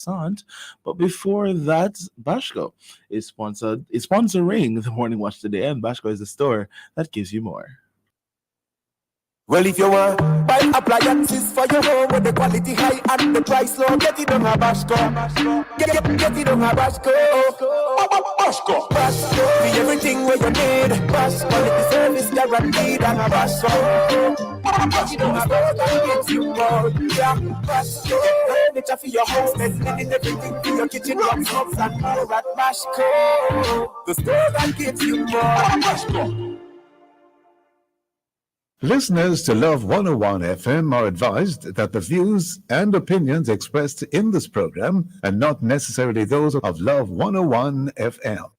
Toussaint. But before that, Bashko is sponsoring the Morning Watch today, and Bashko is the store that gives you more. Well, if you want buy appliances for your home with the quality high and the price low, get it on a Bashco. Get it on a Bashco. Bashco. For everything where you need. Bashco. Quality service guaranteed on a Bashco. Get it on a Bashco that gives you more. Yeah, Bashco. Furniture for your house, and everything for your kitchen, workshops and more at Bashco. The store that gives you more. Bashco. Listeners to Love 101 FM are advised that the views and opinions expressed in this program are not necessarily those of Love 101 FM.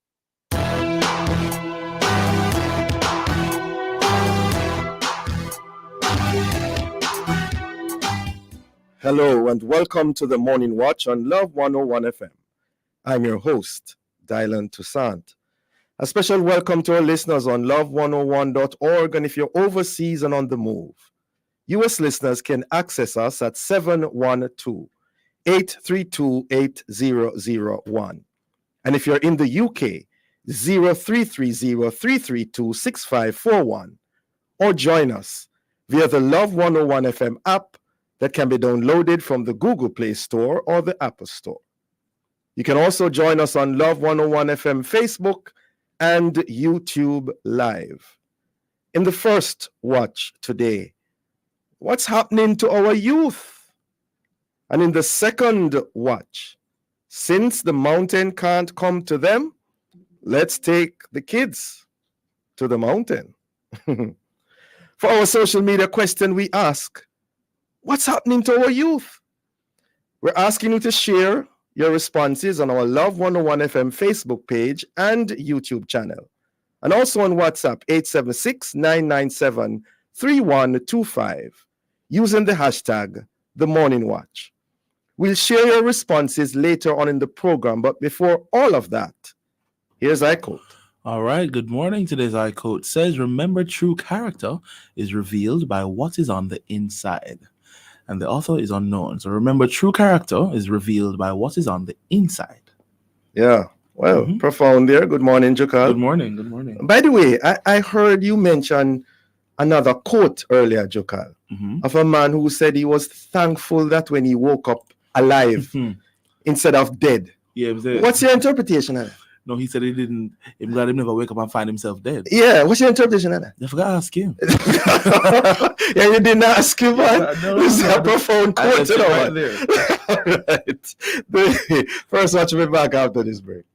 Hello and welcome to the Morning Watch on Love 101 FM. I'm your host, Dylan Toussaint. A special welcome to our listeners on love101.org, and if you're overseas and on the move, U.S. listeners can access us at 712-832-8001. And if you're in the UK, 0330-332-6541, or join us via the Love 101 FM app that can be downloaded from the Google Play Store or the Apple Store. You can also join us on Love 101 FM Facebook and YouTube Live. In the first watch today, what's happening to our youth? And in the second watch, since the mountain can't come to them, let's take the kids to the mountain. For our social media question, we ask, what's happening to our youth? We're asking you to share your responses on our Love 101 FM Facebook page and YouTube channel, and also on WhatsApp 876-997-3125 using the hashtag The Morning Watch. We'll share your responses later on in the program, but before all of that, here's I Quote. All right, good morning. Today's I Quote says, remember, true character is revealed by what is on the inside. And the author is unknown. So remember, true character is revealed by what is on the inside. Yeah, well, profound there. Good morning, Jokal. Good morning, good morning. By the way, I heard you mention another quote earlier, Jokal, of a man who said he was thankful that when he woke up alive instead of dead. Yeah, what's your interpretation of it? No, he said he didn't. I'm glad he never wake up and find himself dead. Yeah, what's your interpretation of that? I forgot to ask him. Yeah, you didn't ask him, man. This is a profound quote, you know, right there. All right. First watch me back after this break.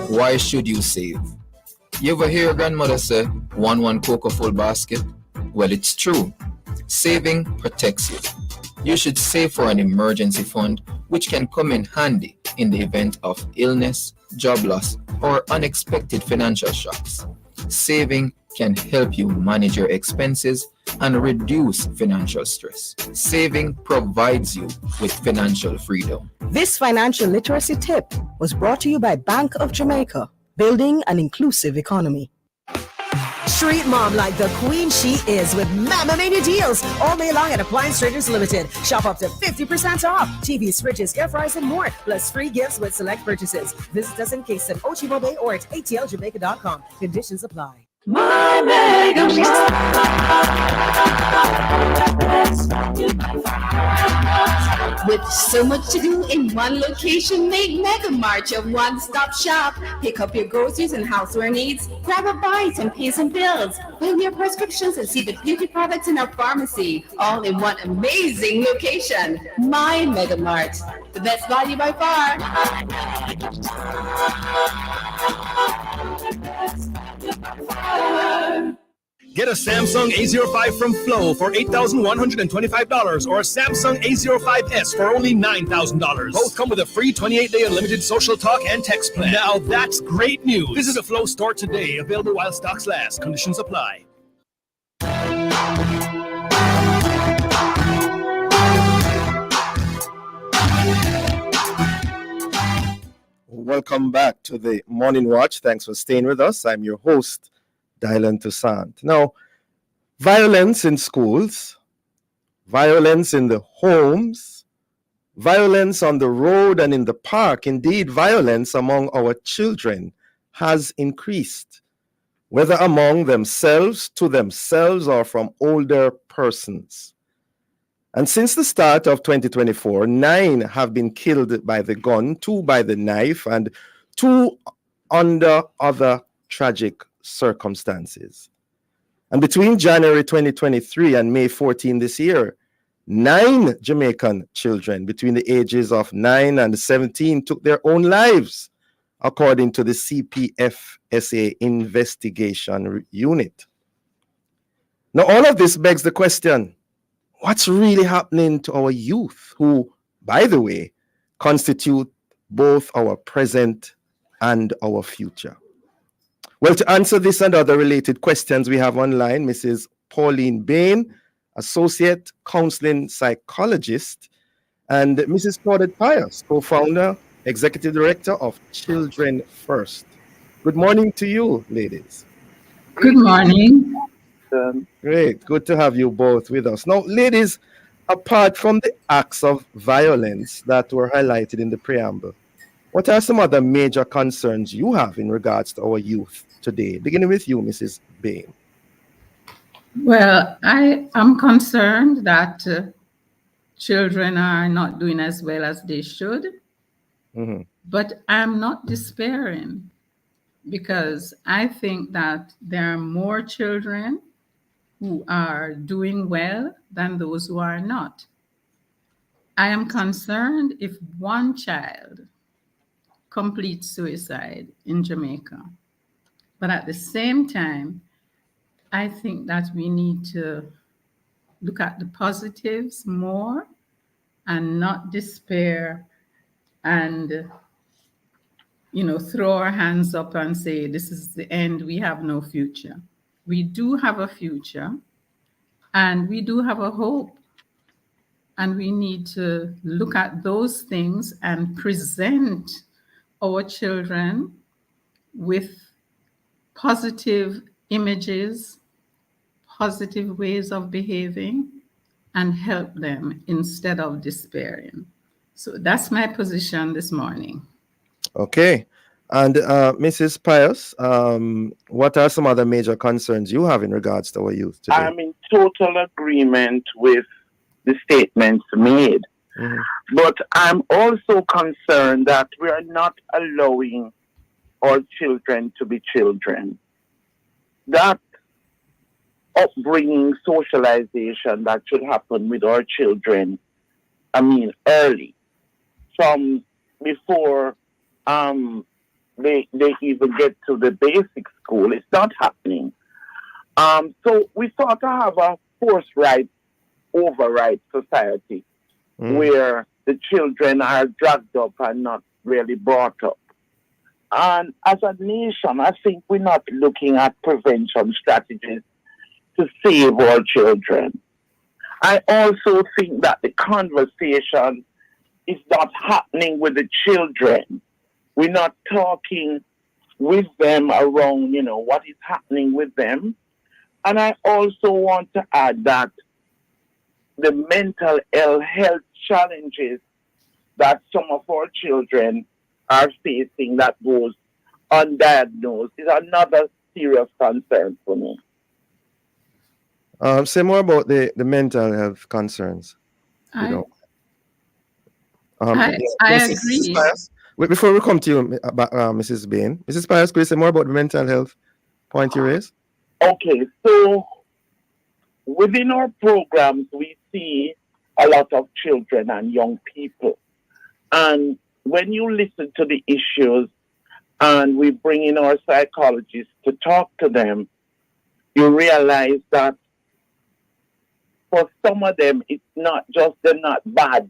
Why should you save? You ever hear your grandmother say, one cocoa full basket? Well, it's true. Saving protects you. You should save for an emergency fund, which can come in handy in the event of illness, job loss, or unexpected financial shocks. Saving can help you manage your expenses and reduce financial stress. Saving provides you with financial freedom. This financial literacy tip was brought to you by Bank of Jamaica, building an inclusive economy. Treat mom like the queen she is with Mama Mania deals all day long at Appliance Traders Limited. Shop up to 50% off. TVs, fridges, air fryers, and more, plus free gifts with select purchases. Visit us in Kingston, Ochimo Bay, or at atljamaica.com. Conditions apply. My Mega With so much to do in one location, make Mega Mart your one-stop shop. Pick up your groceries and houseware needs, grab a bite and pay some bills, fill your prescriptions and see the beauty products in our pharmacy, all in one amazing location. My Mega Mart, the best value by far. Get a Samsung A05 from Flow for $8,125 or a Samsung A05S for only $9,000. Both come with a free 28-day unlimited social talk and text plan. Now that's great news. Visit a Flow store today. Available while stocks last. Conditions apply. Welcome back to the Morning Watch. Thanks for staying with us. I'm your host, Dylan Toussaint. Now, violence in schools violence in the homes, violence on the road and in the park, indeed, violence among our children has increased, whether among themselves, to themselves, or from older persons. And since the start of 2024, 9 have been killed by the gun, 2 by the knife, and 2 under other tragic circumstances. And between January 2023 and May 14 this year, 9 Jamaican children between the ages of 9 and 17 took their own lives, according to the CPFSA investigation unit. Now, all of this begs the question, what's really happening to our youth, who, by the way, constitute both our present and our future? Well, to answer this and other related questions, we have online Mrs. Pauline Bain, Associate Counseling Psychologist, and Mrs. Claudette Pius, co-founder, Executive Director of Children First. Good morning to you, ladies. Good morning. Great. Good to have you both with us. Now, ladies, apart from the acts of violence that were highlighted in the preamble, what are some other major concerns you have in regards to our youth today? Beginning with you, Mrs. Bain. Well, I am concerned that children are not doing as well as they should, but I'm not despairing, because I think that there are more children who are doing well than those who are not. I am concerned if one child completes suicide in Jamaica, but at the same time, I think that we need to look at the positives more and not despair and, throw our hands up and say, this is the end, we have no future. We do have a future and we do have a hope. And we need to look at those things and present our children with positive images, positive ways of behaving, and help them instead of despairing. So that's my position this morning. Okay. And Mrs. Pius, what are some other major concerns you have in regards to our youth today? I'm in total agreement with the statements made. But I'm also concerned that we are not allowing our children to be children. That upbringing, socialization that should happen with our children, early, from before they even get to the basic school, it's not happening. So we sort of have a force-right, override society where the children are dragged up and not really brought up. And as a nation, I think we're not looking at prevention strategies to save our children. I also think that the conversation is not happening with the children. We're not talking with them around, what is happening with them. And I also want to add that the mental health challenges that some of our children are facing that goes undiagnosed is another serious concern for me. Say more about the mental health concerns. I Mrs. agree. Pius, before we come to you, Mrs. Bain, Mrs. Pius, could you say more about the mental health point you raised? Okay, so within our programs, we see a lot of children and young people. And when you listen to the issues and we bring in our psychologists to talk to them, you realize that for some of them, it's not just they're not bad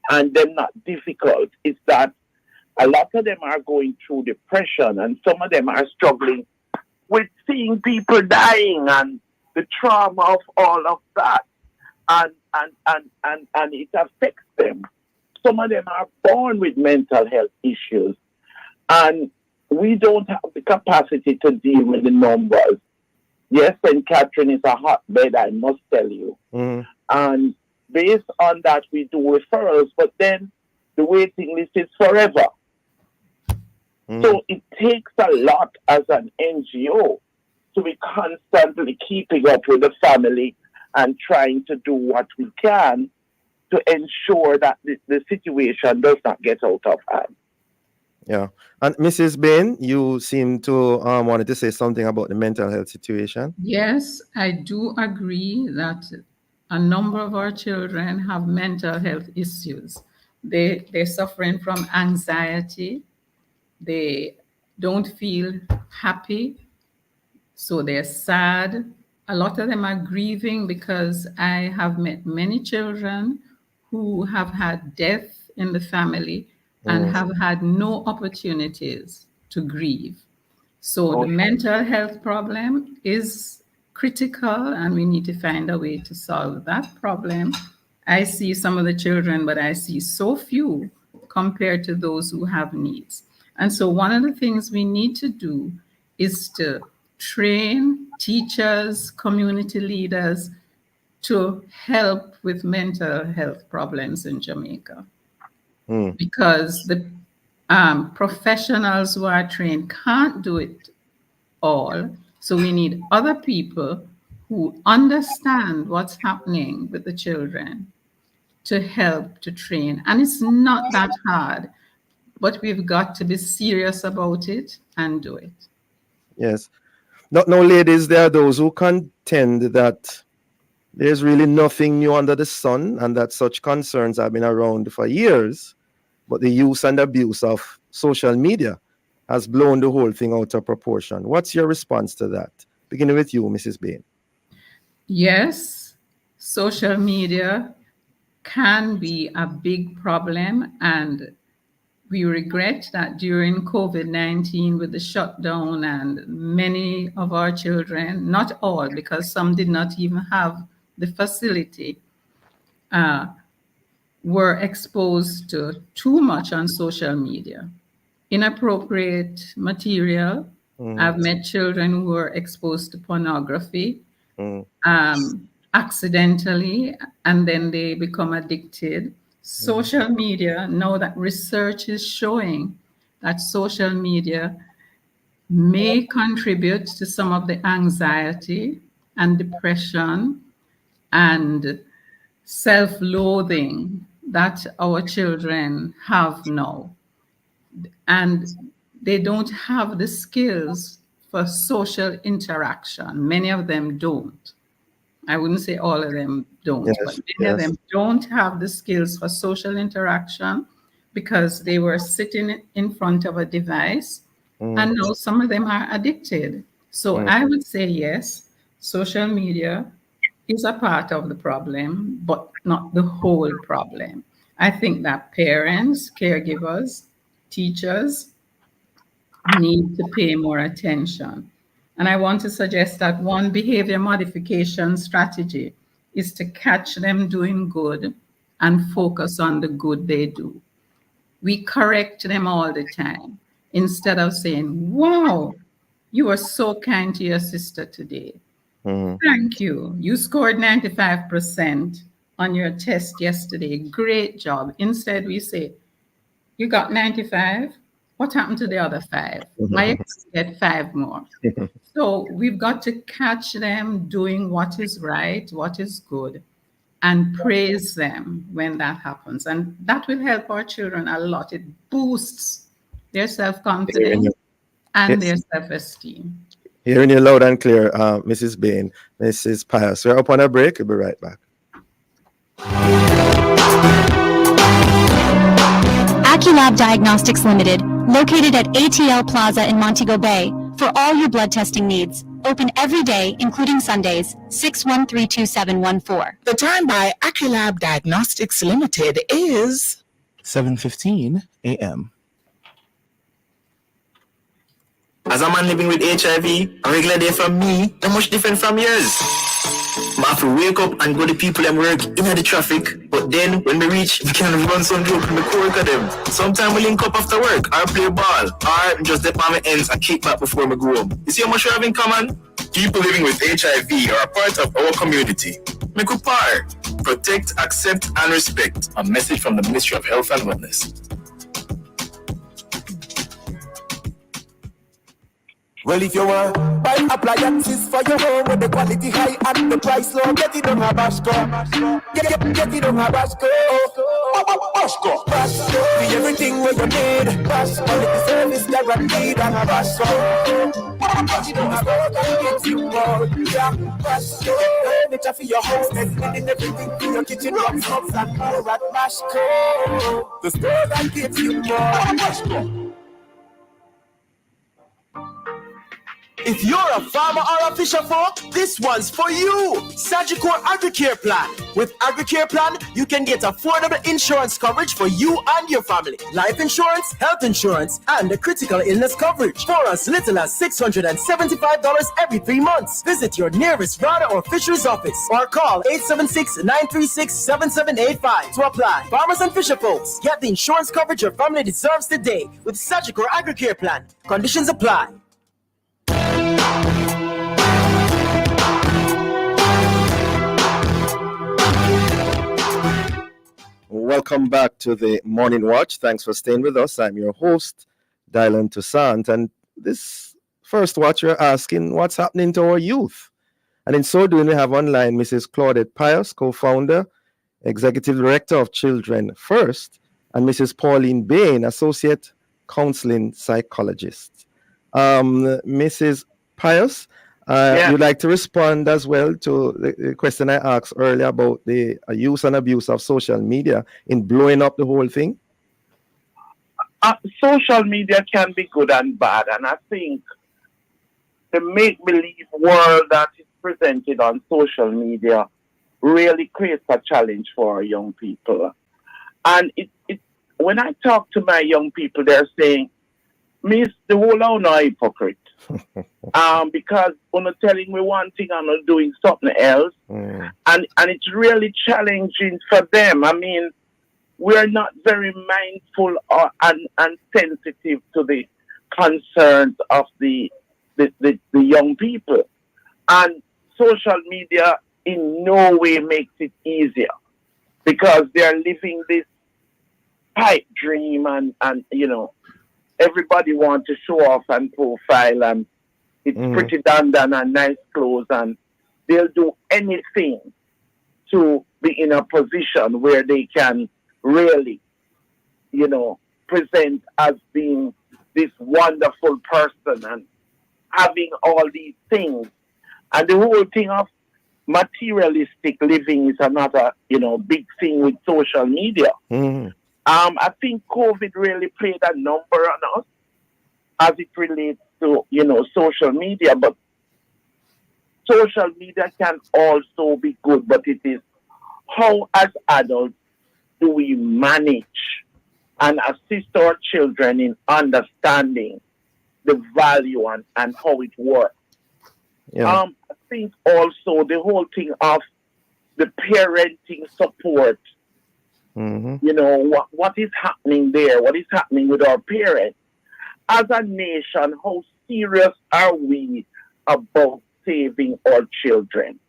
and they're not difficult. It's that a lot of them are going through depression and some of them are struggling with seeing people dying and the trauma of all of that. And it affects them. Some of them are born with mental health issues. And we don't have the capacity to deal with the numbers. Yes, St. Catherine is a hotbed, I must tell you. And based on that, we do referrals, but then the waiting list is forever. So it takes a lot as an NGO to be constantly keeping up with the family and trying to do what we can to ensure that the situation does not get out of hand. Yeah. And Mrs. Bain, you seem to wanted to say something about the mental health situation. Yes, I do agree that a number of our children have mental health issues. They're suffering from anxiety. They don't feel happy, so they're sad. A lot of them are grieving because I have met many children who have had death in the family and have had no opportunities to grieve. So the mental health problem is critical, and we need to find a way to solve that problem. I see some of the children, but I see so few compared to those who have needs. And so one of the things we need to do is to train teachers, community leaders to help with mental health problems in Jamaica. Because the professionals who are trained can't do it all. So we need other people who understand what's happening with the children to help to train. And it's not that hard, but we've got to be serious about it and do it. Yes. No, ladies, there are those who contend that there's really nothing new under the sun and that such concerns have been around for years, but the use and abuse of social media has blown the whole thing out of proportion. What's your response to that? Beginning with you, Mrs. Bain. Yes, social media can be a big problem, and we regret that during COVID-19 with the shutdown and many of our children, not all, because some did not even have the facility, were exposed to too much on social media. Inappropriate material. I've met children who were exposed to pornography accidentally, and then they become addicted. Social media, now that research is showing that social media may contribute to some of the anxiety and depression and self-loathing that our children have now. And they don't have the skills for social interaction. Many of them don't. I wouldn't say all of them don't, but many of them don't have the skills for social interaction because they were sitting in front of a device, and now some of them are addicted. So I would say yes, social media is a part of the problem, but not the whole problem. I think that parents, caregivers, teachers need to pay more attention. And I want to suggest that one behavior modification strategy is to catch them doing good and focus on the good they do. We correct them all the time instead of saying, wow, you were so kind to your sister today. Thank you. You scored 95% on your test yesterday. Great job. Instead, we say, you got 95. What happened to the other 5? My ex get 5 more. So we've got to catch them doing what is right, what is good, and praise them when that happens. And that will help our children a lot. It boosts their self-confidence and their self-esteem. Hearing you loud and clear, Mrs. Bain, Mrs. Pius. We're up on a break. We'll be right back. AccuLab Diagnostics Limited, located at ATL Plaza in Montego Bay, for all your blood testing needs. Open every day, including Sundays, 6132714. The time by AccuLab Diagnostics Limited is 7:15 a.m. As a man living with HIV, a regular day from me, not much different from yours. I have to wake up and go to people and work in the traffic, but then when we reach, we can run some joke in the court of them. Sometimes we link up after work, or play ball, or just dip on my ends and kick back before we go home. You see how much we have in common? People living with HIV are a part of our community. Make a part. Protect, accept, and respect. A message from the Ministry of Health and Wellness. Well, if you want buy appliances for your home with the quality high and the price low, get it on a Bashco. Get it on a Bashco. Bashco. Bashco. Be everything what you need. Bashco. Quality service guaranteed on a Bashco. Get it on a Bashco. Get you more. Yeah. Bashco. Furniture for your house. Including everything for your kitchen. Rocks, hubs, and more at Bashco. The store that gives you more. Bashco. If you're a farmer or a fisher folk, this one's for you. Sagicor AgriCare Plan. With AgriCare Plan, you can get affordable insurance coverage for you and your family. Life insurance, health insurance, and the critical illness coverage for as little as $675 every 3 months. Visit your nearest RADA or fisheries office or call 876-936-7785 to apply. Farmers and fisher folks, get the insurance coverage your family deserves today with Sagicor AgriCare Plan. Conditions apply. Welcome back to the Morning Watch. Thanks for staying with us. I'm your host, Dylan Toussaint. And this first watch, we're asking what's happening to our youth. And in so doing, we have online Mrs. Claudette Pius, co-founder, executive director of Children First, and Mrs. Pauline Bain, associate counseling psychologist. Mrs. Pius, you'd like to respond as well to the question I asked earlier about the use and abuse of social media in blowing up the whole thing? Social media can be good and bad, and I think the make-believe world that is presented on social media really creates a challenge for our young people. And when I talk to my young people, they're saying, Miss, the whole are not hypocrite. Because when they're telling me one thing and they're doing something else. And it's really challenging for them. I mean, we're not very mindful and sensitive to the concerns of the young people. And social media in no way makes it easier because they're living this pipe dream and you know, everybody wants to show off and profile, and it's pretty done and nice clothes, and they'll do anything to be in a position where they can really, you know, present as being this wonderful person and having all these things. And the whole thing of materialistic living is another, you know, big thing with social media. I think COVID really played a number on us as it relates to, you know, social media. But social media can also be good, but it is how, as adults, do we manage and assist our children in understanding the value and how it works. I think also the whole thing of the parenting support. You know, what is happening there? What is happening with our parents? As a nation, how serious are we about saving our children?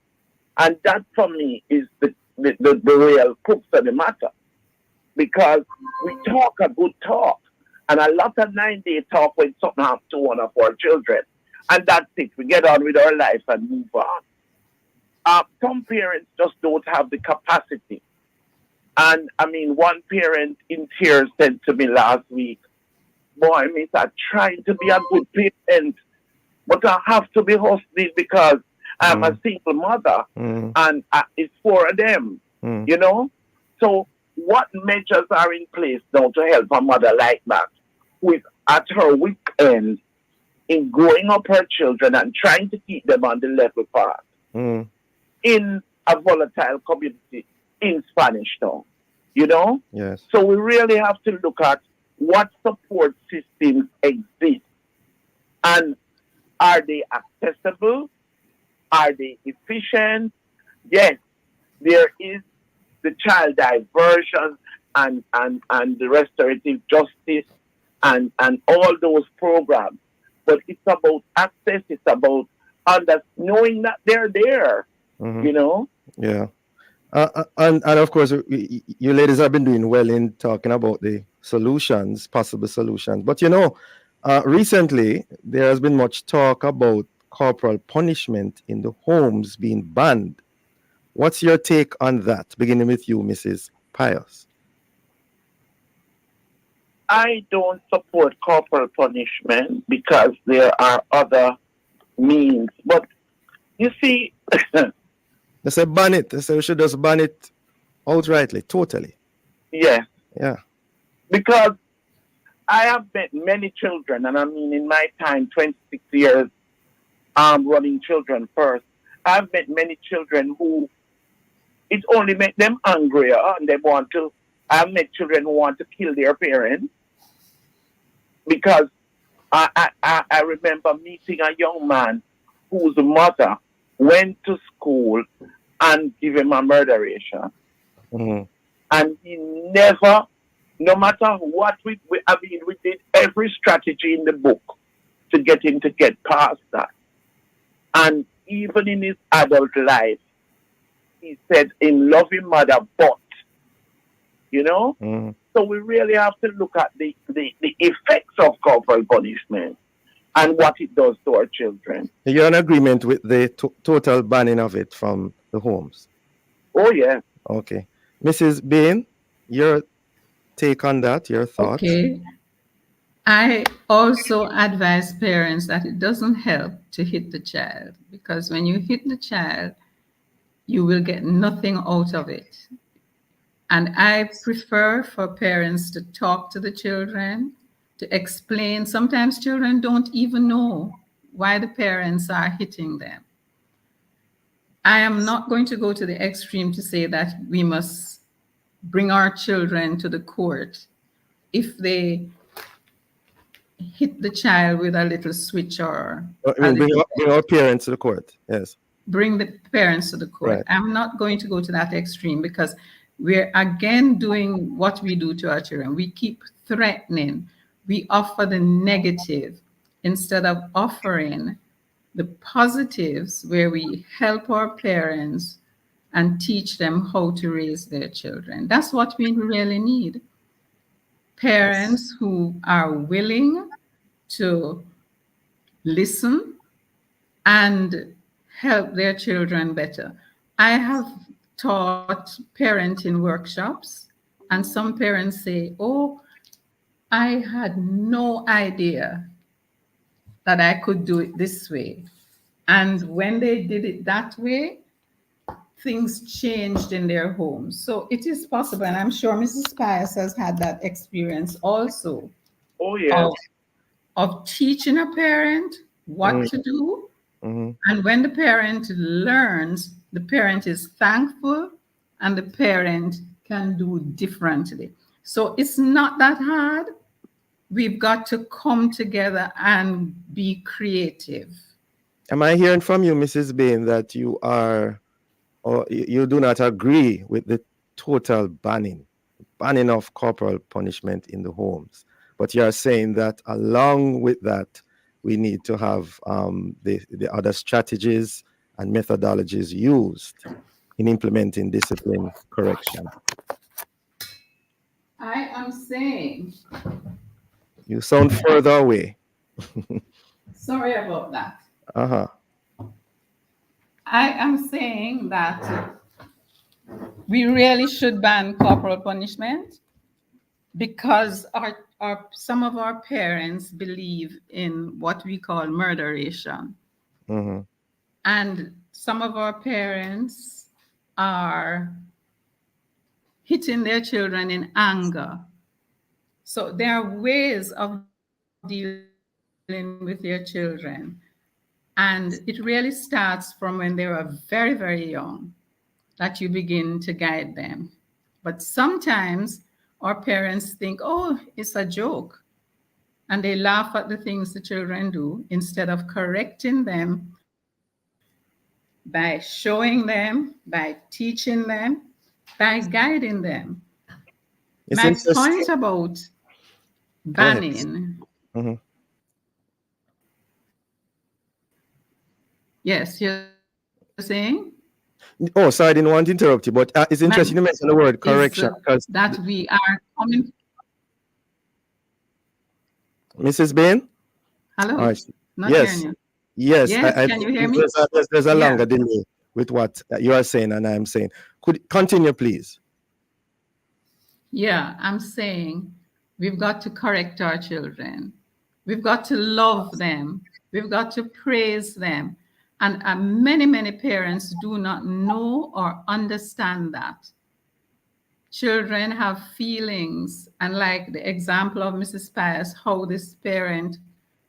And that, for me, is the real crux of the matter. Because we talk a good talk, and a lot of 9-day talk when something happens to one of our children. And that's it. We get on with our life and move on. Some parents just don't have the capacity. And I mean, one parent in tears said to me last week, boy, Miss, I'm trying to be a good parent, but I have to be hosted because I'm a single mother and it's 4 of them, you know? So what measures are in place now to help a mother like that who is at her weak end in growing up her children and trying to keep them on the level path in a volatile community in Spanish Town, you know? Yes. So we really have to look at what support systems exist and are they accessible? Are they efficient? Yes, there is the child diversion and the restorative justice and all those programs. But it's about access, it's about knowing that they're there, you know? Yeah. And of course, you ladies have been doing well in talking about the solutions, possible solutions. But recently there has been much talk about corporal punishment in the homes being banned. What's your take on that? Beginning with you, Mrs. Pius. I don't support corporal punishment because there are other means. But you see, They say ban it. They say we should just ban it outrightly, totally. yeah, Yeah. because I have met many children, and I mean, in my time, 26 years, running children first, I've met many children who it only make them angrier, and they want to. I've met children who want to kill their parents because I remember meeting a young man whose mother went to school and give him a murderation. And he never, no matter what we did every strategy in the book to get him to get past that. And even in his adult life, he said, in loving mother, but, you know? So we really have to look at the effects of corporal punishment and what it does to our children. You're in agreement with the total banning of it from the homes? Oh, yeah. Okay. Mrs. Bain, your take on that, your thoughts? Okay. I also advise parents that it doesn't help to hit the child, because when you hit the child, you will get nothing out of it. And I prefer for parents to talk to the children, to explain. Sometimes children don't even know why the parents are hitting them. I am not going to go to the extreme to say that we must bring our children to the court if they hit the child with a little switch or bring our parents to the court. Yes. Bring the parents to the court. Right. I'm not going to go to that extreme, because we're again doing what we do to our children. We keep threatening. We offer the negative instead of offering the positives, where we help our parents and teach them how to raise their children. That's what we really need. Parents who are willing to listen and help their children better. I have taught parenting workshops, and some parents say, oh, I had no idea that I could do it this way. And when they did it that way, things changed in their homes. So it is possible, and I'm sure Mrs. Pius has had that experience also. Oh, yeah. Of teaching a parent what to do. And when the parent learns, the parent is thankful and the parent can do differently. So it's not that hard. We've got to come together and be creative. Am I hearing from you, Mrs. Bain, that you are, or you do not agree with the total banning of corporal punishment in the homes? But you are saying that along with that, we need to have the other strategies and methodologies used in implementing discipline correction. I am saying... You sound further away. Sorry about that. I am saying that we really should ban corporal punishment, because some of our parents believe in what we call murderation. And some of our parents are hitting their children in anger. So there are ways of dealing with your children. And it really starts from when they are very, very young, that you begin to guide them. But sometimes our parents think, oh, it's a joke. And they laugh at the things the children do instead of correcting them by showing them, by teaching them, by guiding them. My point about banning Yes, you're saying? Oh, sorry, I didn't want to interrupt you, but it's interesting you mentioned the word correction because that we are coming. Mrs. Bain? Hello? Not Yes. hearing you. Yes. Yes, I can you think hear me? there's a Yeah. longer delay with what you are saying and I'm saying. Could continue, please? Yeah, I'm saying we've got to correct our children. We've got to love them. We've got to praise them. And many parents do not know or understand that. Children have feelings. And like the example of Mrs. Pius, how this parent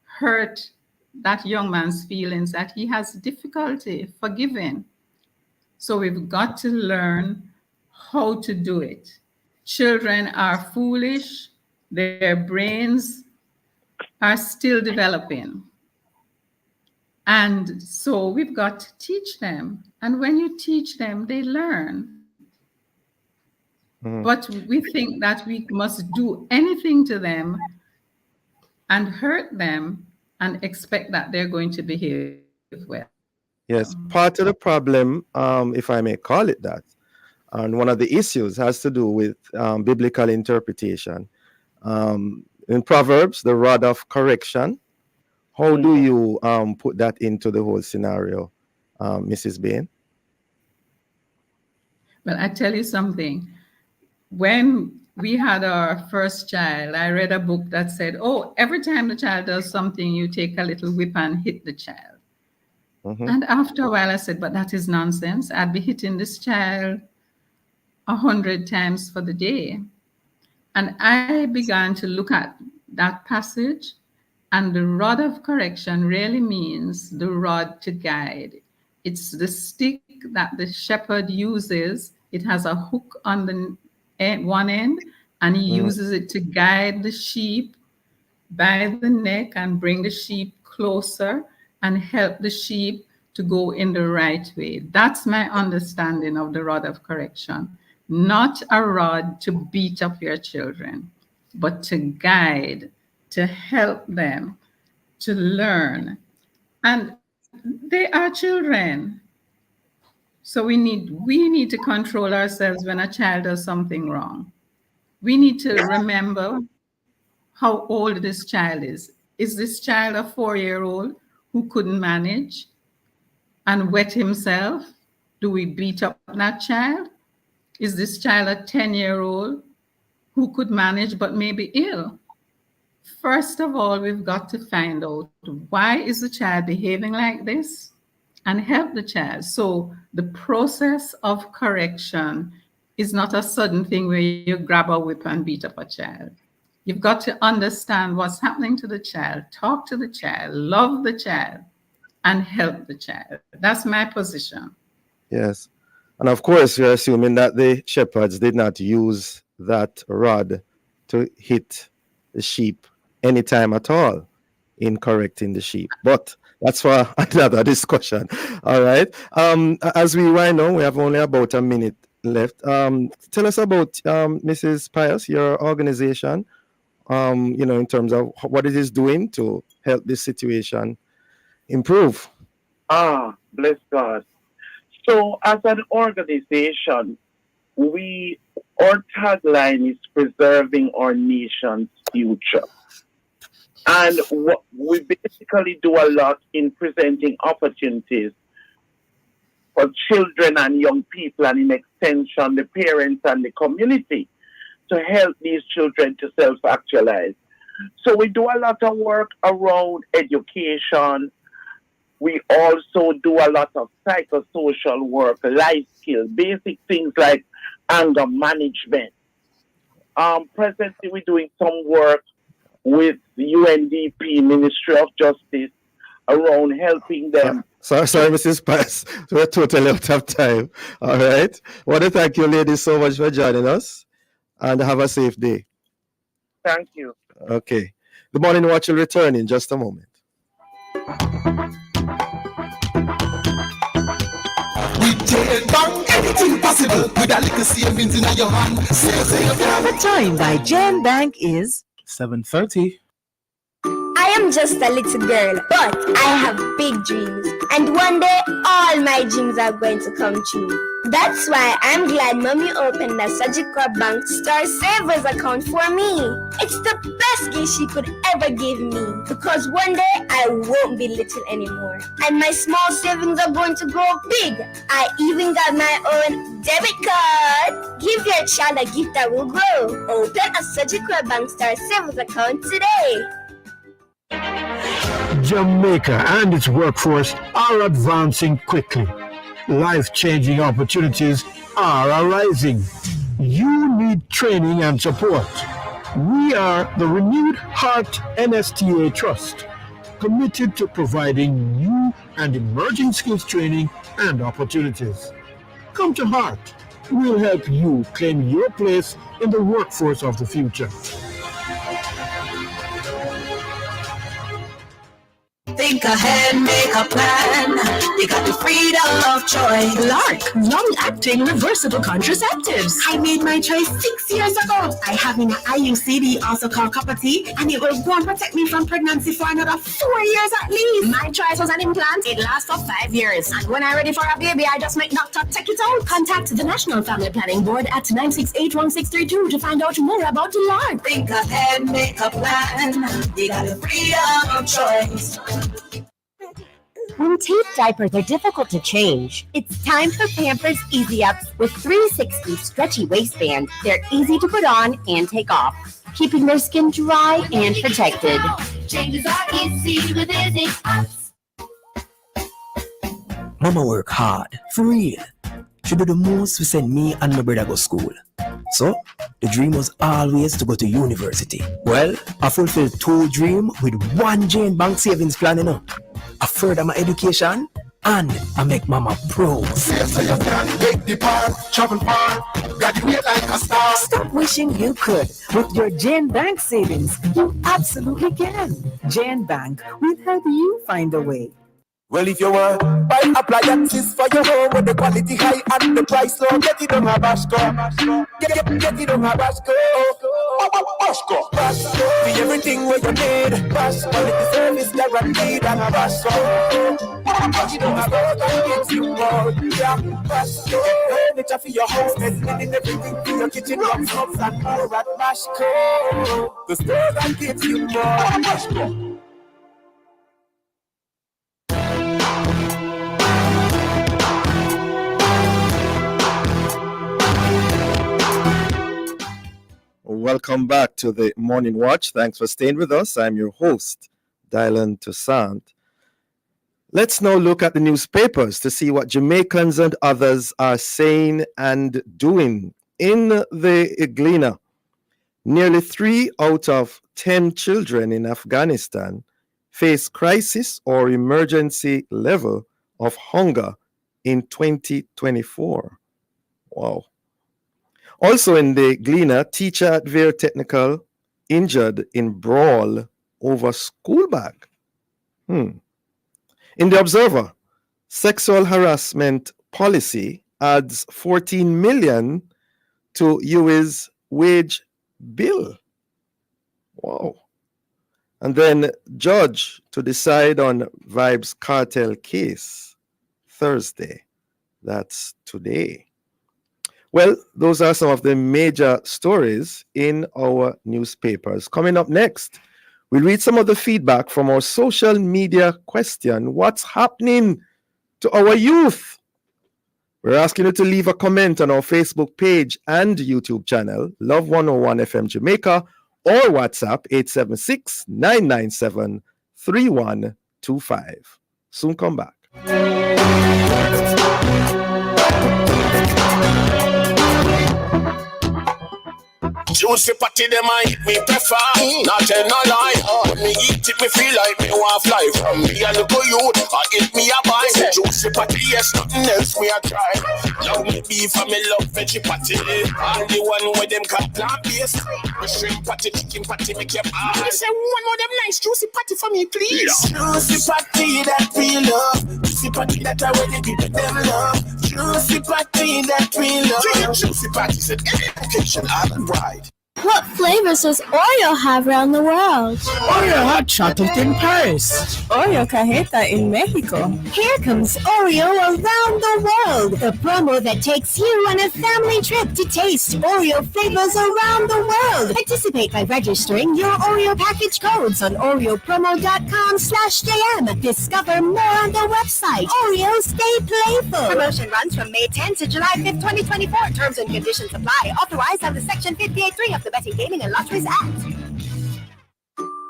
hurt that young man's feelings, that he has difficulty forgiving. So we've got to learn how to do it. Children are foolish. Their brains are still developing. And so we've got to teach them. And when you teach them, they learn. But we think that we must do anything to them and hurt them and expect that they're going to behave well. Yes, part of the problem, if I may call it that, and one of the issues has to do with biblical interpretation. In Proverbs, the rod of correction, how do you put that into the whole scenario, Mrs. Bain? Well, I tell you something. When we had our first child, I read a book that said, oh, every time the child does something, you take a little whip and hit the child. And after a while, I said, but that is nonsense. I'd be hitting this child 100 times for the day. And I began to look at that passage, and the rod of correction really means the rod to guide. It's the stick that the shepherd uses. It has a hook on the one end, and he uses it to guide the sheep by the neck and bring the sheep closer and help the sheep to go in the right way. That's my understanding of the rod of correction. Not a rod to beat up your children, but to guide, to help them, to learn. And they are children. So we need to control ourselves when a child does something wrong. We need to remember how old this child is. Is this child a 4-year-old who couldn't manage and wet himself? Do we beat up that child? Is this child a 10-year-old who could manage but may be ill? First of all, we've got to find out why is the child behaving like this and help the child. So the process of correction is not a sudden thing where you grab a whip and beat up a child. You've got to understand what's happening to the child, talk to the child, love the child, and help the child. That's my position. Yes. And of course, you're assuming that the shepherds did not use that rod to hit the sheep anytime at all in correcting the sheep. But that's for another discussion. All right. As we right now, we have only about a minute left. Tell us about Mrs. Pius, your organization, in terms of what it is doing to help this situation improve. Bless God. So as an organization, our tagline is preserving our nation's future. And we basically do a lot in presenting opportunities for children and young people, and in extension, the parents and the community, to help these children to self-actualize. So we do a lot of work around education. We also do a lot of psychosocial work, life skills, basic things like anger management. Presently, we're doing some work with UNDP, Ministry of Justice, around helping them. Sorry, Mrs. Pius. We're totally out of time. All right. I want to thank you, ladies, so much for joining us, and have a safe day. Thank you. Okay. The Morning Watch will return in just a moment. Anything possible with a little savings in your hand. The time by Gen Bank is 7:30. I am just a little girl, but I have big dreams. And one day, all my dreams are going to come true. That's why I'm glad Mommy opened a Sagicor Bank Star Savers account for me. It's the best gift she could ever give me, because one day I won't be little anymore. And my small savings are going to grow big. I even got my own debit card. Give your child a gift that will grow. Open a Sagicor Bank Star Savers account today. Jamaica and its workforce are advancing quickly. Life-changing opportunities are arising. You need training and support. We are the Renewed Heart NSTA Trust, committed to providing new and emerging skills training and opportunities. Come to Heart. We'll help you claim your place in the workforce of the future. Think ahead, make a plan. You got the freedom of choice. Lark, long-acting reversible contraceptives. I made my choice 6 years ago. I have an IUCD, also called copper T, and it will go and protect me from pregnancy for another 4 years at least. My choice was an implant. It lasts for 5 years. And when I'm ready for a baby, I just make doctor check it out. Contact the National Family Planning Board at 968-1632 to find out more about the Lark. Think ahead, make a plan. You got the freedom of choice. When teeth diapers are difficult to change, it's time for Pampers Easy Ups with 360 stretchy waistband. They're easy to put on and take off, keeping their skin dry and protected. Changes are easy with Easy Ups. Mama work hard, for real. She do the most to send me and my brother go school. So, the dream was always to go to university. Well, I fulfilled 2 dreams with 1 Jane Bank savings plan, you know. I further my education and I make mama proud. So you can take the part, travel far, graduate like a star. Stop wishing you could. With your Jane Bank savings, you absolutely can. Jane Bank will help you find a way. Well, if you want buy appliances for your home with the quality high and the price low, get it on a Bashco. Get it on a Bashco. Bashco. Be everything where you need. Bashco. Quality service guaranteed on a Bashco. Get it on a road and get you more. Yeah, Bashco. Furniture for your house, and everything for your kitchen, workshops and more at Bashco. The store that gives you more. Bashco. Welcome back to the Morning Watch. Thanks for staying with us. I'm your host, Dylan Toussaint. Let's now look at the newspapers to see what Jamaicans and others are saying and doing. In the Gleaner, nearly 3 out of 10 children in Afghanistan face crisis or emergency level of hunger in 2024. Wow. Also in the Gleaner, teacher at Vere Technical injured in brawl over school bag. In the Observer, sexual harassment policy adds 14 million to UWI's wage bill. Wow. And then judge to decide on Vibes cartel case Thursday. That's today. Well, those are some of the major stories in our newspapers. Coming up next, we'll read some of the feedback from our social media question. What's happening to our youth? We're asking you to leave a comment on our Facebook page and YouTube channel, Love 101 FM Jamaica, or WhatsApp 876-997-3125. Soon come back. Juicy patty, them I eat me prefer. Not tell no lie. When me eat it, me feel like me want fly. From me a little youth, I eat me a buy. Juicy patty, yes, nothing else me a try. Love me beef and me love veggie patty. All the one with them cat plant-based. Me shrimp patty, chicken patty, me keep all. Can you say one more them nice juicy patty for me, please? Yeah. Juicy patty that we love. Juicy patty that I really give them love. Juicy patty that we love. Juicy patty said any occasion all right. What flavors does Oreo have around the world? Oreo hot chocolate in Paris. Oreo cajeta in Mexico. Here comes Oreo around the world, the promo that takes you on a family trip to taste Oreo flavors around the world. Participate by registering your Oreo package codes on oreopromo.com/JM. Discover more on the website. Oreo, stay playful. Promotion runs from May 10th to July 5th, 2024. Terms and conditions apply. Authorized under Section 58.3 of the Betting, Gaming, and Lotteries Act.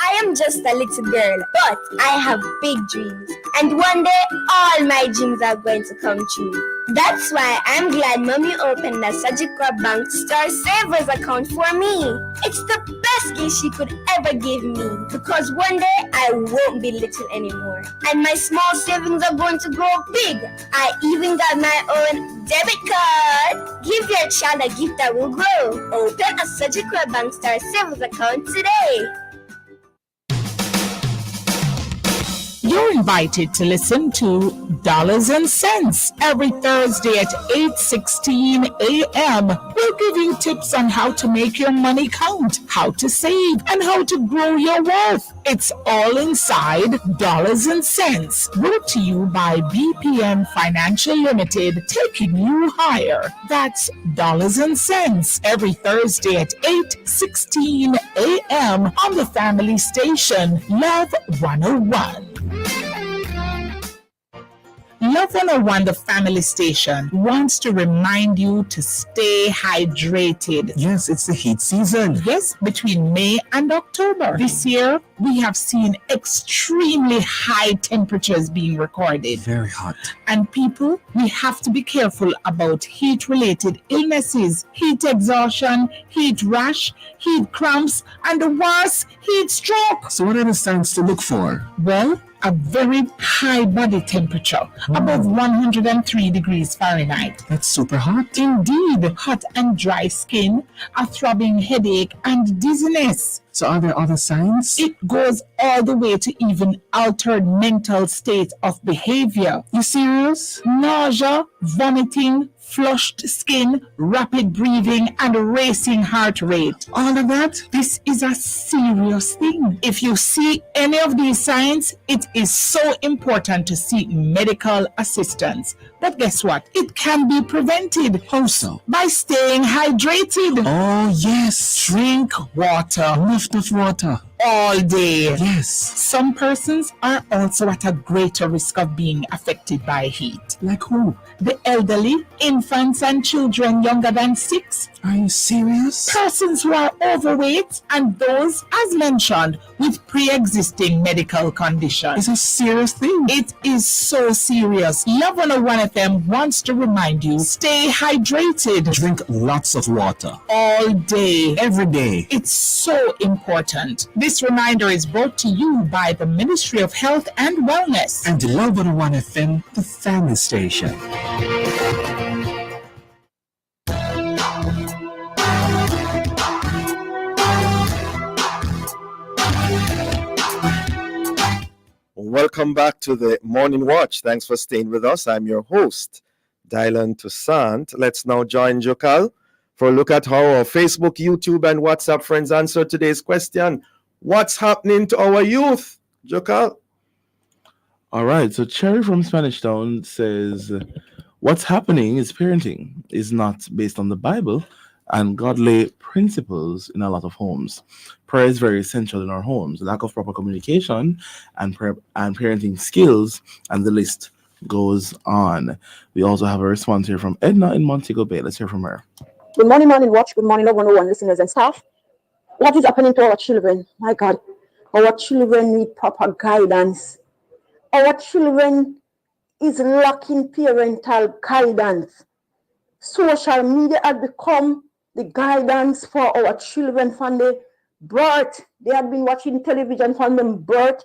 I am just a little girl, but I have big dreams. And one day, all my dreams are going to come true. That's why I'm glad Mommy opened a Sagicor Bank Star Savers account for me. It's the best gift she could ever give me. Because one day, I won't be little anymore. And my small savings are going to grow big. I even got my own debit card. Give your child a gift that will grow. Open a Sagicor Bank Star Savers account today. You're invited to listen to Dollars and Cents every Thursday at 8:16 a.m. We'll give you tips on how to make your money count, how to save, and how to grow your wealth. It's all inside Dollars and Cents, brought to you by BPM Financial Limited, taking you higher. That's Dollars and Cents every Thursday at 8:16 a.m. on the family station, Love 101. Love 101, the family station, wants to remind you to stay hydrated. Yes, it's the heat season. Yes, between May and October. This year, we have seen extremely high temperatures being recorded. Very hot. And people, we have to be careful about heat-related illnesses, heat exhaustion, heat rash, heat cramps, and the worst, heat stroke. So what are the signs to look for? Well, a very high body temperature, above 103 degrees Fahrenheit. That's super hot. Indeed, hot and dry skin, a throbbing headache, and dizziness. So are there other signs? It goes all the way to even altered mental state of behavior. You serious? Nausea, vomiting, flushed skin, rapid breathing, and racing heart rate. All of that? This is a serious thing. If you see any of these signs, it is so important to seek medical assistance. But guess what? It can be prevented. How so? By staying hydrated. Oh, yes. Drink water. Enough water. All day. Yes. Some persons are also at a greater risk of being affected by heat. Like who? The elderly, infants, and children younger than 6. Are you serious? Persons who are overweight, and those, as mentioned, with pre-existing medical conditions. It's a serious thing. It is so serious. Love 101 FM wants to remind you, stay hydrated. Drink lots of water. All day. Every day. It's so important. This reminder is brought to you by the Ministry of Health and Wellness. And Love 101 FM, the family station. Welcome back to the Morning Watch. Thanks for staying with us. I'm your host, Dylan Toussaint. Let's now join Jokal for a look at how our Facebook, YouTube, and WhatsApp friends answer today's question. What's happening to our youth, Jokal? All right. So Cherry from Spanish Town says, what's happening is parenting is not based on the Bible and godly principles in a lot of homes. Prayer is very essential in our homes. Lack of proper communication and parenting skills, and the list goes on. We also have a response here from Edna in Montego Bay. Let's hear from her. Good morning, Morning Watch. Good morning, Love 101 listeners and staff. What is happening to our children? My God, our children need proper guidance. Our children is lacking parental guidance. Social media has become the guidance for our children from the birth. They have been watching television from them birth.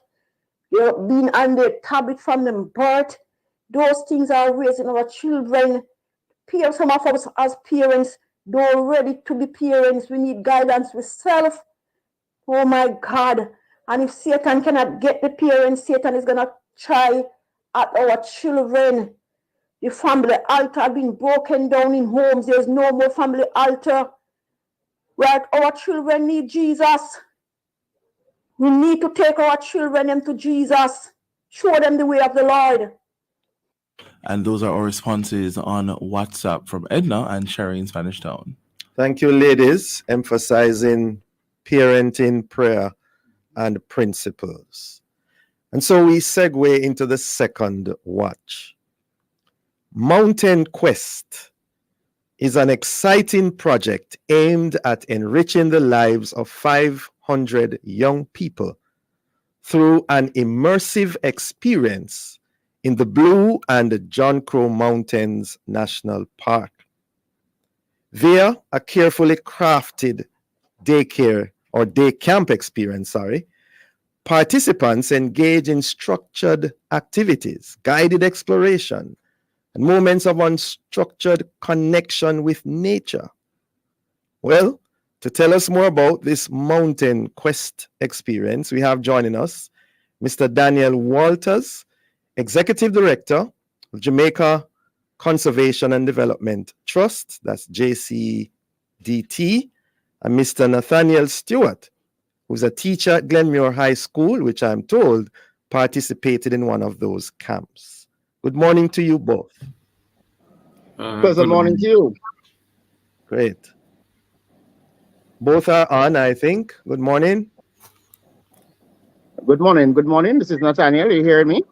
They have been on their tablet from them birth. Those things are raising our children. Some of us as parents don't ready to be parents. We need guidance ourselves. Oh my God. And if Satan cannot get the parents, Satan is going to try at our children. The family altar being broken down in homes. There's no more family altar. Where our children need Jesus. We need to take our children to Jesus. Show them the way of the Lord. And those are our responses on WhatsApp from Edna and Sherry in Spanish Town. Thank you, ladies, emphasizing parenting, prayer, and principles. And so we segue into the second watch. Mountain Quest is an exciting project aimed at enriching the lives of 500 young people through an immersive experience in the Blue and John Crow Mountains National Park. Via a carefully crafted day camp experience, participants engage in structured activities, guided exploration, and moments of unstructured connection with nature. Well, to tell us more about this Mountain Quest experience, we have joining us Mr. Daniel Walters, Executive Director of Jamaica Conservation and Development Trust, that's JCDT, and Mr. Nathaniel Stewart, who's a teacher at Glenmuir High School, which I'm told participated in one of those camps. Good morning to you both. Good morning to you. Great. Both are on, I think. Good morning. Good morning. Good morning. This is Nathaniel. You hear me?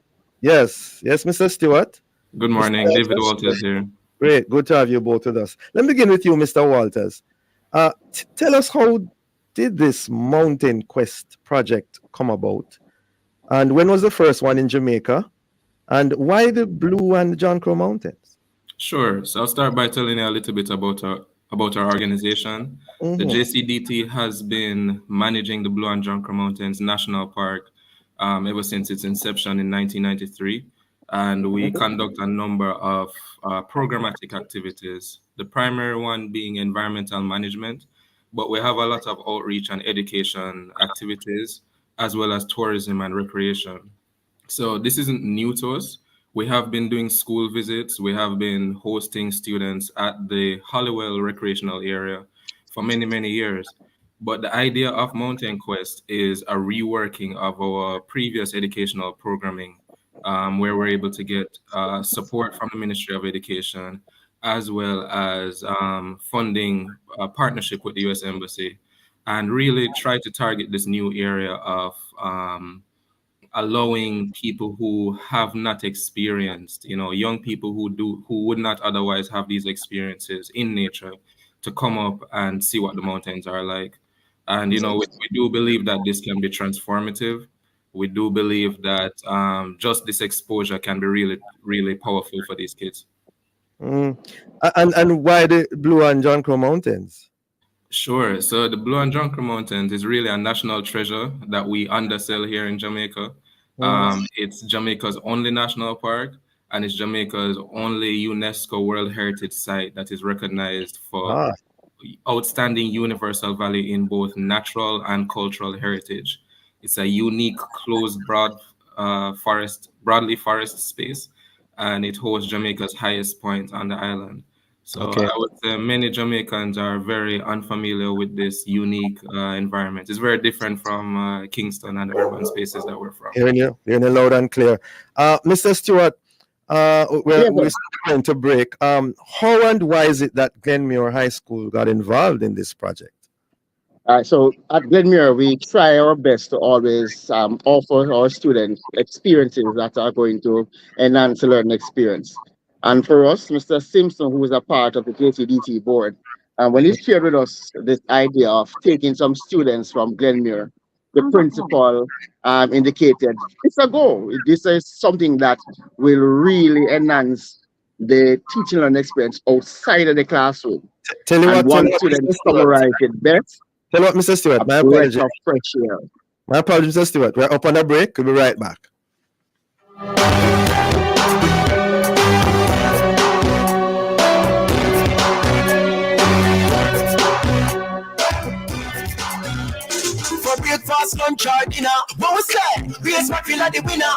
Yes. Yes, Mr. Stewart. Good morning. David Walters here. Great. Good to have you both with us. Let me begin with you, Mr. Walters. Tell us, how did this Mountain Quest project come about? And when was the first one in Jamaica? And why the Blue and John Crow Mountains? Sure. So I'll start by telling you a little bit about our organization. The JCDT has been managing the Blue and John Crow Mountains National Park ever since its inception in 1993. And we conduct a number of programmatic activities, the primary one being environmental management, but we have a lot of outreach and education activities, as well as tourism and recreation. So this isn't new to us. We have been doing school visits. We have been hosting students at the Hollywell recreational area for many, many years. But the idea of Mountain Quest is a reworking of our previous educational programming, where we're able to get support from the Ministry of Education, as well as funding a partnership with the U.S. Embassy, and really try to target this new area of allowing people who have not experienced, young people who would not otherwise have these experiences in nature, to come up and see what the mountains are like. And we do believe that this can be transformative. We do believe that just this exposure can be really, really powerful for these kids. And why the Blue and John Crow Mountains? Sure. So the Blue and John Crow Mountains is really a national treasure that we undersell here in Jamaica. It's Jamaica's only national park, and it's Jamaica's only UNESCO World Heritage Site that is recognized for outstanding universal value in both natural and cultural heritage. It's a unique, closed, broadly forest space, and it hosts Jamaica's highest point on the island. So I would say many Jamaicans are very unfamiliar with this unique environment. It's very different from Kingston and the urban spaces that we're from. Hearing you loud and clear. Mr. Stewart, we're going to break. How and why is it that Glenmuir High School got involved in this project? So at Glenmuir, we try our best to always offer our students experiences that are going to enhance the learning experience. And for us, Mr. Simpson, who is a part of the JCDT board, when he shared with us this idea of taking some students from Glenmuir, the principal indicated it's a goal. This is something that will really enhance the teaching and experience outside of the classroom. Tell you what, one student summarized it best. Tell you what, Mr. Stewart, my apologies. Fresh air. My apologies, Mr. Stewart. We're up on a break. We'll be right back. For breakfast, lunch, or dinner. What we say? Raise my feel the winner.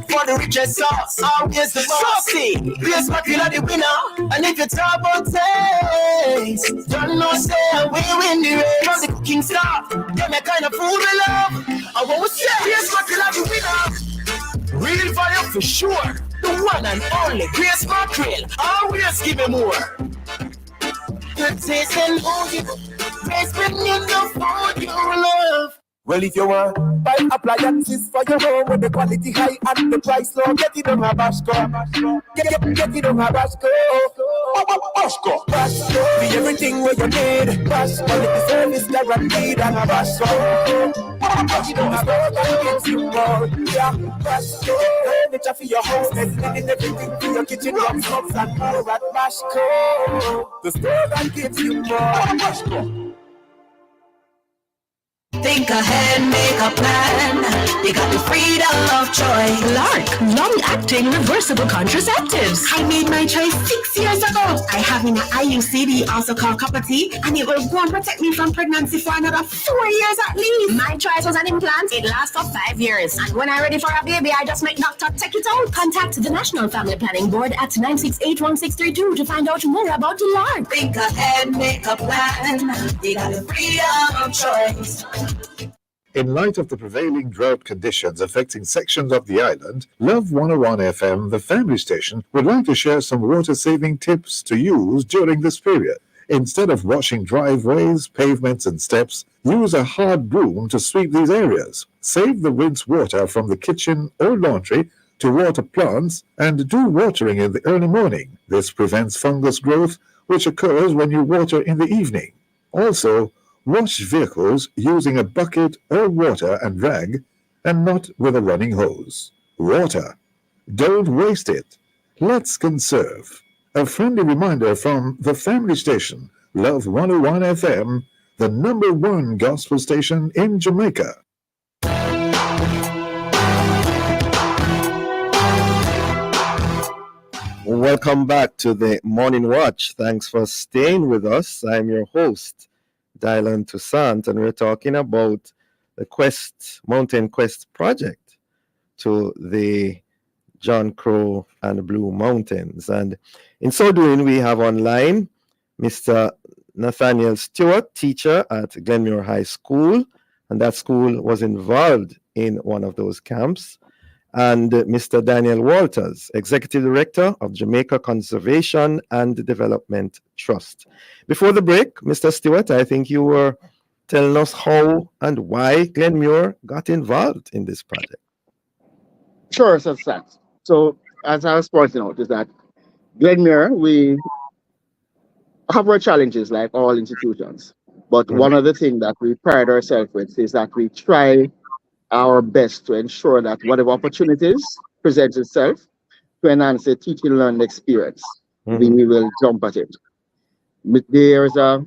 For the richest sauce, always the saucy. Raise my feel the winner. And if you talk about taste, don't know say we win the race. From the cooking stuff, them a kind of food we love. And what we say? Raise my feel the winner. Real value for sure. The one and only Grace Mackerel. Always give me more. Good taste and food. Grace bring you the food you love. Well, if you want buy appliances for your home with the quality high and the price low, get it on Habashco. Get it on Habashco. Habashco. Be everything where you need. Bash quality service guaranteed on Habashco. Get it on Habashco and get you more. Yeah, Habashco. Furniture for your house, and everything for your kitchen, your cups and more at Habashco. The store that gives you more. Habashco. Think ahead, make a plan. You got the freedom of choice. Lark, long-acting reversible contraceptives. I made my choice 6 years ago. I have an IUCD, also called copper tea, and it will go and protect me from pregnancy for another 4 years at least. My choice was an implant. It lasts for 5 years. And when I'm ready for a baby, I just make doctor take it out. Contact the National Family Planning Board at 968-1632 to find out more about the Lark. Think ahead, make a plan. You got the freedom of choice. In light of the prevailing drought conditions affecting sections of the island, Love 101 FM, the family station, would like to share some water-saving tips to use during this period. Instead of washing driveways, pavements, and steps, use a hard broom to sweep these areas. Save the rinse water from the kitchen or laundry to water plants and do watering in the early morning. This prevents fungus growth, which occurs when you water in the evening. Also, wash vehicles using a bucket or water and rag and not with a running hose. Water. Don't waste it. Let's conserve. A friendly reminder from the family station, Love 101 FM, the #1 gospel station in Jamaica. Welcome back to the Morning Watch. Thanks for staying with us. I'm your host, Dylan Toussaint, and we're talking about the Mountain Quest project to the John Crow and Blue Mountains. And in so doing, we have online Mr. Nathaniel Stewart, teacher at Glenmuir High School, and that school was involved in one of those camps, and Mr. Daniel Walters, Executive Director of Jamaica Conservation and Development Trust. Before the break, Mr. Stewart, I think you were telling us how and why Glenmuir got involved in this project. Sure, so as I was pointing out, is that Glenmuir, we have our challenges like all institutions, but one of the things that we pride ourselves with is that we try our best to ensure that whatever opportunities present itself to enhance the teaching and learning experience, we will jump at it. There's a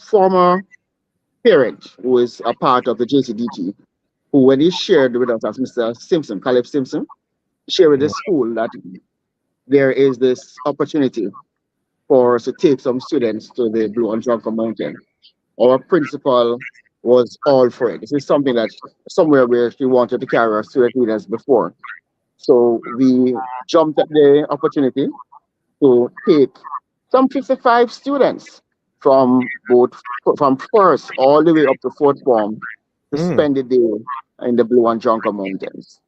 former parent who is a part of the JCDT, who when he shared with us, as Mr. Simpson, Caleb Simpson, shared with the school that there is this opportunity for us to take some students to the Blue and Drunken Mountain. Our principal was all for it. This is something that somewhere where she wanted to carry our student leaders before. So we jumped at the opportunity to take some 55 students from first all the way up to fourth form to spend the day in the Blue and Drunken Mountains.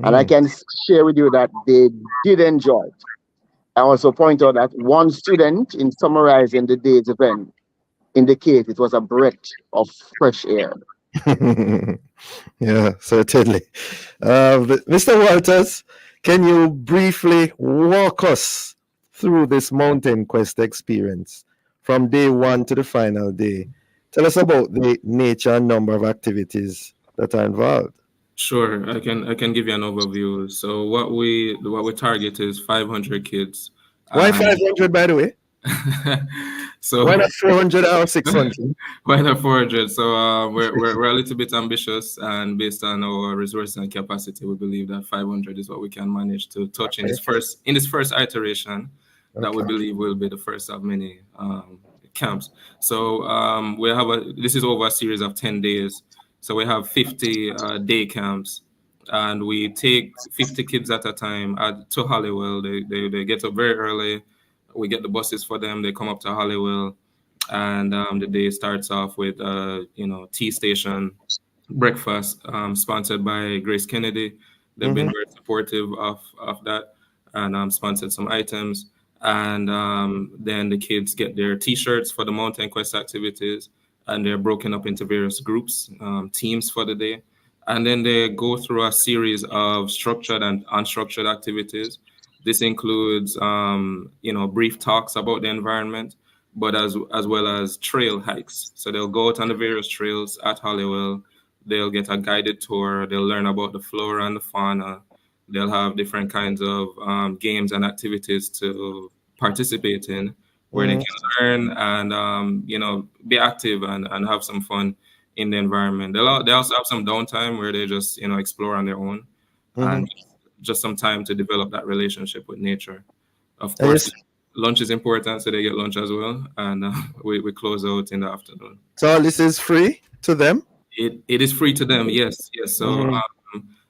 And I can share with you that they did enjoy it. I also point out that one student, in summarizing the day's event, indicate it was a breath of fresh air. Yeah, certainly. Mr. Walters, can you briefly walk us through this Mountain Quest experience from day one to the final day? Tell us about the nature and number of activities that are involved. Sure, I can give you an overview. So what we target is 500 kids. Why 500, by the way? So why not 400 or 600? Why not 400? So we're a little bit ambitious, and based on our resources and capacity, we believe that 500 is what we can manage to touch in this first iteration. That we believe will be the first of many camps. So this is over a series of 10 days. So we have 50 day camps, and we take 50 kids at a time to Hollywell. They get up very early. We get the buses for them. They come up to Hollywell, and the day starts off with tea station breakfast, sponsored by Grace Kennedy. They've been very supportive of that, and sponsored some items. And then the kids get their T-shirts for the Mountain Quest activities, and they're broken up into various groups, teams for the day. And then they go through a series of structured and unstructured activities. This includes, brief talks about the environment, but as well as trail hikes. So they'll go out on the various trails at Hollywell. They'll get a guided tour. They'll learn about the flora and the fauna. They'll have different kinds of games and activities to participate in, where they can learn and be active and have some fun in the environment. They also have some downtime where they just explore on their own, and just some time to develop that relationship with nature. Of course, lunch is important, so they get lunch as well, and we close out in the afternoon. So this is free to them? It is free to them, yes. So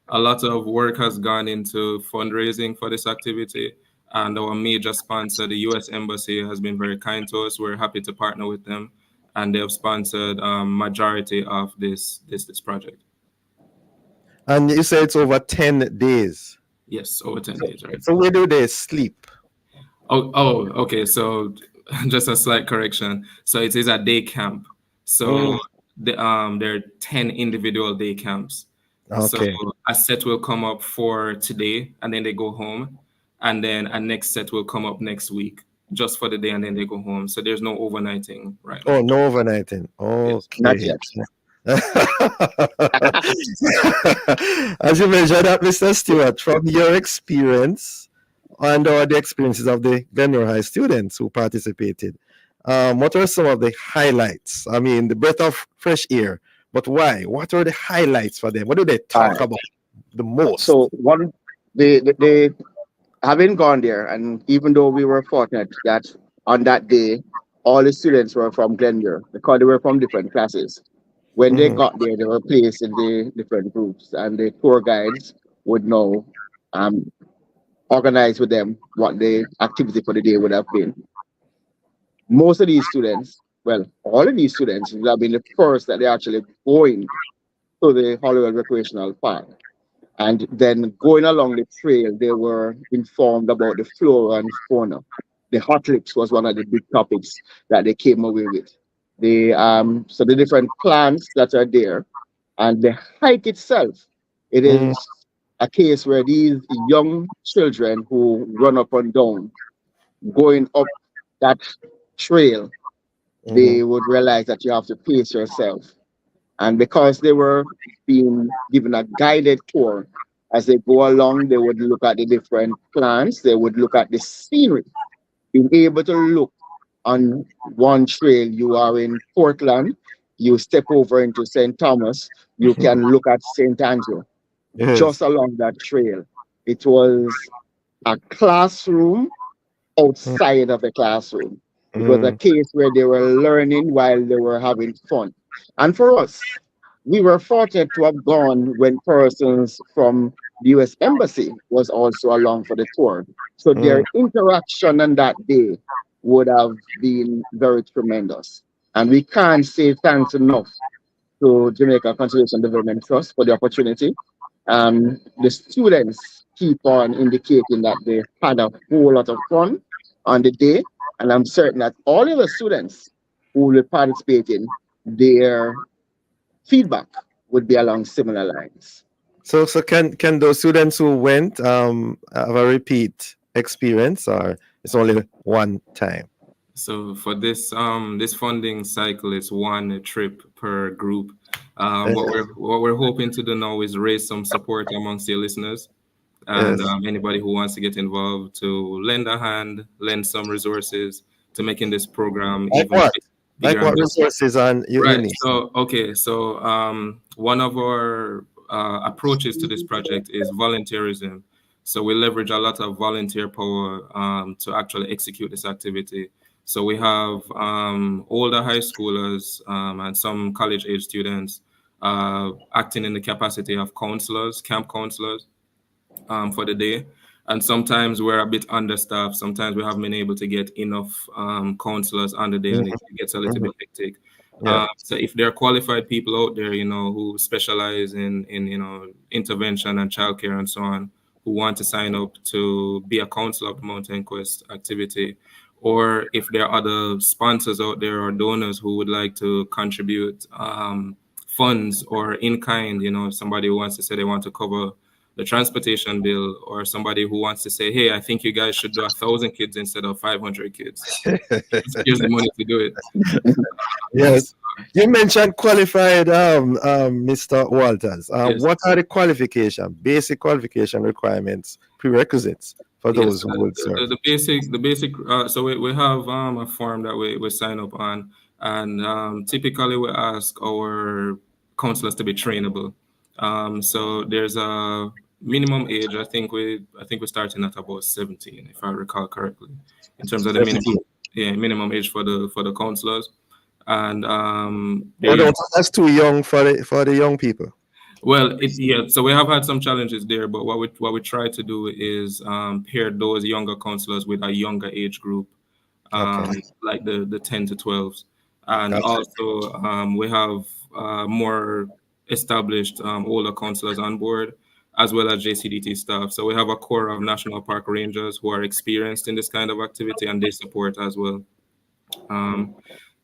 a lot of work has gone into fundraising for this activity, and our major sponsor, the U.S. Embassy, has been very kind to us. We're happy to partner with them, and they have sponsored majority of this project. And you say it's over 10 days. Yes, over 10 days, right? So where do they sleep? Oh, okay. So just a slight correction. So it is a day camp. So there are 10 individual day camps. Okay. So a set will come up for today, and then they go home, and then a next set will come up next week, just for the day, and then they go home. So there's no overnighting, right? Oh, no overnighting. Okay. Not yet. As you mentioned that, Mr. Stewart, from your experience and the experiences of the Glenmore High students who participated, what are some of the highlights? I mean, the breath of fresh air, but why? What are the highlights for them? What do they talk about the most? So they having gone there, and even though we were fortunate that on that day all the students were from Glenmore because they were from different classes. When they got there, they were placed in the different groups, and the tour guides would know organize with them what the activity for the day would have been. Most of these students, well, all of these students would have been the first that they're actually going to the Hollywell Recreational Park. And then going along the trail, they were informed about the flora and fauna. The hot lips was one of the big topics that they came away with. So the different plants that are there, and the hike itself, it is a case where these young children who run up and down, going up that trail, they would realize that you have to pace yourself. And because they were being given a guided tour, as they go along, they would look at the different plants, they would look at the scenery, being able to look on one trail. You are in Portland, you step over into St. Thomas, you can look at St. Andrew, just along that trail. It was a classroom outside of a classroom. It was a case where they were learning while they were having fun. And for us, we were fortunate to have gone when persons from the U.S. Embassy was also along for the tour. So their interaction on that day would have been very tremendous. And we can't say thanks enough to Jamaica Conservation Development Trust for the opportunity. The students keep on indicating that they had a whole lot of fun on the day. And I'm certain that all of the students who will participate in their feedback would be along similar lines. So can those students who went have a repeat experience, or it's only one time? So for this this funding cycle, it's one trip per group. What we're hoping to do now is raise some support amongst your listeners, and anybody who wants to get involved to lend a hand, lend some resources to making this program Like what resources on you need? So one of our approaches to this project is volunteerism. So we leverage a lot of volunteer power to actually execute this activity. So we have older high schoolers and some college-age students acting in the capacity of counselors, camp counselors, for the day. And sometimes we're a bit understaffed. Sometimes we haven't been able to get enough counselors on the day, and it gets a little bit hectic. Yeah. So if there are qualified people out there, who specialize in intervention and childcare and so on, who want to sign up to be a counselor of the Mountain Quest activity, or if there are other sponsors out there or donors who would like to contribute funds or in kind, somebody who wants to say they want to cover the transportation bill, or somebody who wants to say, hey, I think you guys should do 1,000 kids instead of 500 kids. Here's the money to do it. Yes. You mentioned qualified, Mr. Walters. Yes. What are the basic qualification requirements, prerequisites for those who would serve? The basic. So we have a form that we sign up on, and typically we ask our counselors to be trainable. So there's a minimum age. I think we're starting at about 17, if I recall correctly, in terms of the minimum age for the counselors. And that's too young for the young people. Well, so we have had some challenges there, but what we try to do is pair those younger counselors with a younger age group, like the 10 to 12s, and also we have more established older counselors on board, as well as JCDT staff. So we have a core of National Park Rangers who are experienced in this kind of activity, and they support as well.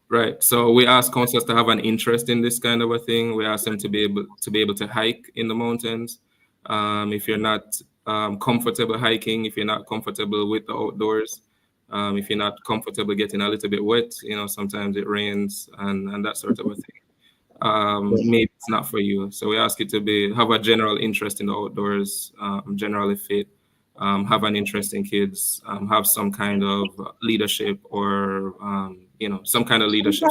Right. So we ask counselors to have an interest in this kind of a thing. We ask them to be able to hike in the mountains. If you're not comfortable hiking, if you're not comfortable with the outdoors, if you're not comfortable getting a little bit wet, sometimes it rains and that sort of a thing. Maybe it's not for you. So we ask you to have a general interest in the outdoors, generally fit, have an interest in kids, have some kind of leadership or some kind of leadership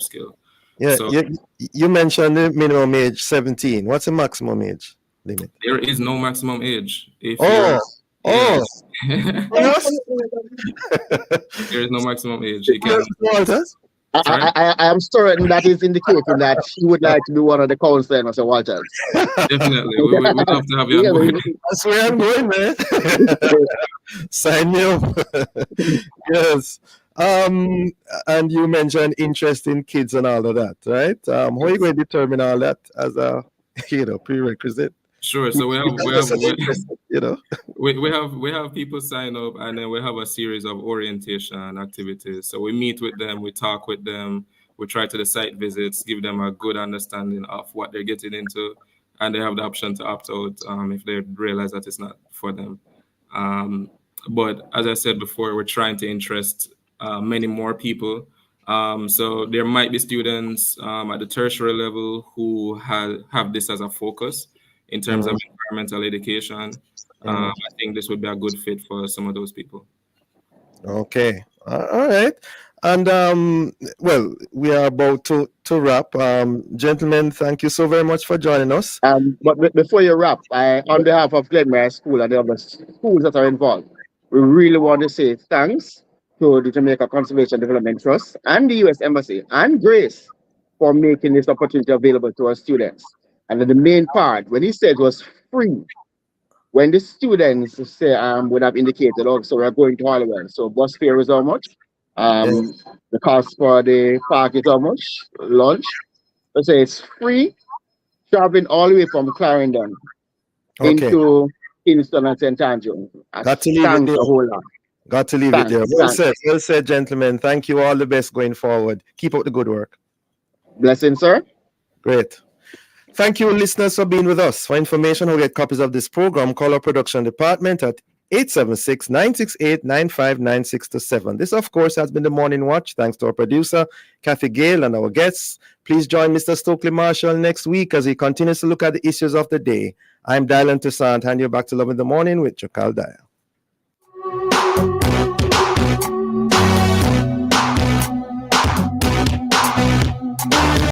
skill. Yeah, So you mentioned the minimum age 17. What's the maximum age limit? there is no maximum age. There is no maximum age. You can. I am certain that is indicating that she would like to be one of the counselors, Mr. Walters. Definitely. We'd love to have you on board. That's where I'm going, man. Sign me up. Yes. And you mentioned interest in kids and all of that, right? How are you going to determine all that as a prerequisite? Sure. So we have people sign up, and then we have a series of orientation activities. So we meet with them, we talk with them, we try to do site visits, give them a good understanding of what they're getting into, and they have the option to opt out if they realize that it's not for them. But as I said before, we're trying to interest many more people. So there might be students at the tertiary level who have this as a focus in terms of environmental education. I think this would be a good fit for some of those people. Okay. All right. And well, we are about to wrap. Gentlemen, thank you so very much for joining us. But before you wrap, on behalf of Glenmire School and the other schools that are involved, we really want to say thanks to the Jamaica Conservation Development Trust and the U.S. Embassy and Grace for making this opportunity available to our students. And then the main part, when he said it was free, when the students say would have indicated, so we're going to Holloway, so bus fare is how much? The cost for the park is how much? Lunch. Let's say it's free, traveling all the way from Clarendon into Kingston and St. Andrew. Got to leave it there. A whole lot. Got to leave it there. Well said, gentlemen. Thank you. All the best going forward. Keep up the good work. Blessing, sir. Great. Thank you, listeners, for being with us. For information or get copies of this program, call our production department at 876-968-9596-7. This, of course, has been the Morning Watch. Thanks to our producer, Kathy Gale, and our guests. Please join Mr. Stokely Marshall next week as he continues to look at the issues of the day. I'm Dylan Toussaint. Hand you back to Love in the Morning with Jokal Dyer.